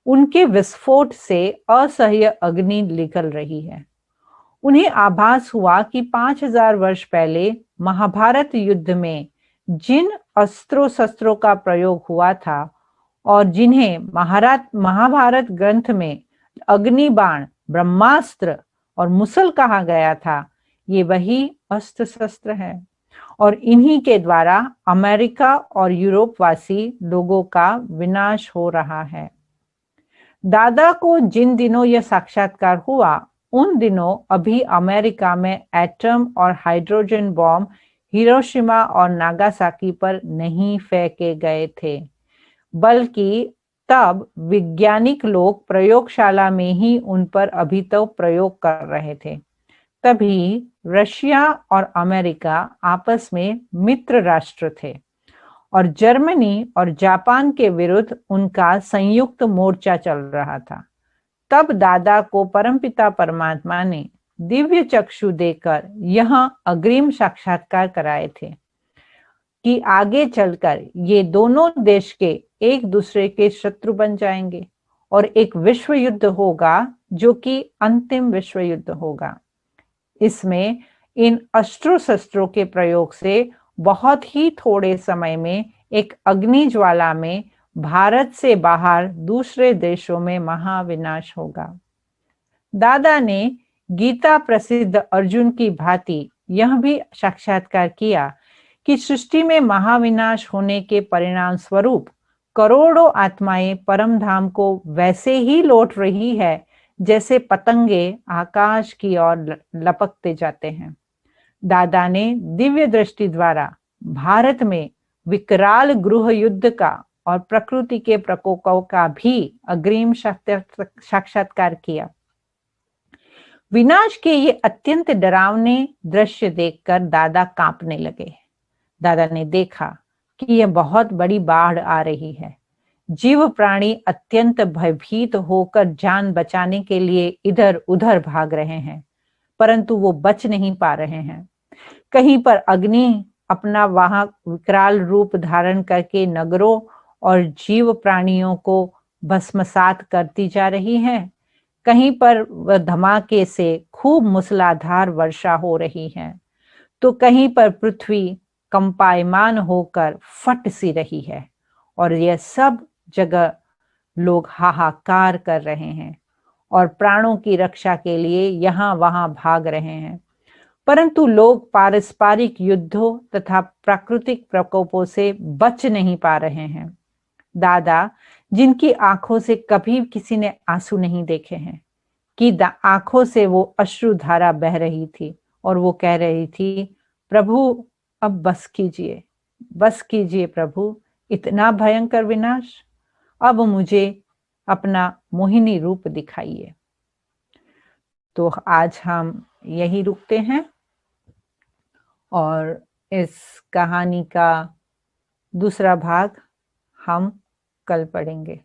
उनके विस्फोट से असह्य अग्नि निकल रही है। उन्हें आभास हुआ कि 5000 वर्ष पहले महाभारत युद्ध में जिन अस्त्रों शस्त्रों का प्रयोग हुआ था और जिन्हें महाभारत ग्रंथ में अग्निबाण, ब्रह्मास्त्र और मुसल कहा गया था, ये वही अस्त्र शस्त्र है और इन्हीं के द्वारा अमेरिका और यूरोप वासी लोगों का विनाश हो रहा है। दादा को जिन दिनों यह साक्षात्कार हुआ उन दिनों अभी अमेरिका में एटम और हाइड्रोजन बॉम्ब हिरोशिमा और नागासाकी पर नहीं फेंके गए थे, बल्कि तब वैज्ञानिक लोग प्रयोगशाला में ही उन पर अभी तो प्रयोग कर रहे थे। तभी रशिया और अमेरिका आपस में मित्र राष्ट्र थे और जर्मनी और जापान के विरुद्ध उनका संयुक्त मोर्चा चल रहा था। तब दादा को परमपिता परमात्मा ने दिव्य चक्षु देकर यह अग्रिम साक्षात्कार कराए थे कि आगे चलकर ये दोनों देश के एक दूसरे के शत्रु बन जाएंगे और एक विश्व युद्ध होगा जो कि अंतिम विश्व युद्ध होगा। इसमें इन अस्त्रों शस्त्रों के प्रयोग से बहुत ही थोड़े समय में एक अग्नि ज्वाला में भारत से बाहर दूसरे देशों में महाविनाश होगा। दादा ने गीता प्रसिद्ध अर्जुन की भांति यह भी साक्षात्कार किया कि सृष्टि में महाविनाश होने के परिणाम स्वरूप करोड़ों आत्माएं परम धाम को वैसे ही लौट रही है जैसे पतंगे आकाश की ओर लपकते जाते हैं। दादा ने दिव्य दृष्टि द्वारा भारत में विकराल गृह युद्ध का और प्रकृति के प्रकोपों का भी अग्रिम साक्षात्कार किया। विनाश के ये अत्यंत डरावने दृश्य देखकर दादा कांपने लगे। दादा ने देखा कि यह बहुत बड़ी बाढ़ आ रही है। जीव प्राणी अत्यंत भयभीत होकर जान बचाने के लिए इधर उधर भाग रहे हैं, परंतु वो बच नहीं पा रहे हैं। कहीं पर अग्नि अपना वहां विकराल रूप धारण करके नगरों और जीव प्राणियों को भस्मसात करती जा रही है, कहीं पर वह धमाके से खूब मूसलाधार वर्षा हो रही है, तो कहीं पर पृथ्वी कंपायमान होकर फट सी रही है। और यह सब जगह लोग हाहाकार कर रहे हैं और प्राणों की रक्षा के लिए यहाँ वहां भाग रहे हैं, परंतु लोग पारस्परिक युद्धों तथा प्राकृतिक प्रकोपों से बच नहीं पा रहे हैं। दादा, जिनकी आंखों से कभी किसी ने आंसू नहीं देखे हैं, कि आंखों से वो अश्रुधारा बह रही थी और वो कह रही थी, प्रभु अब बस कीजिए प्रभु, इतना भयंकर विनाश, अब मुझे अपना मोहिनी रूप दिखाइए। तो आज हम यही रुकते हैं और इस कहानी का दूसरा भाग हम कल पढ़ेंगे।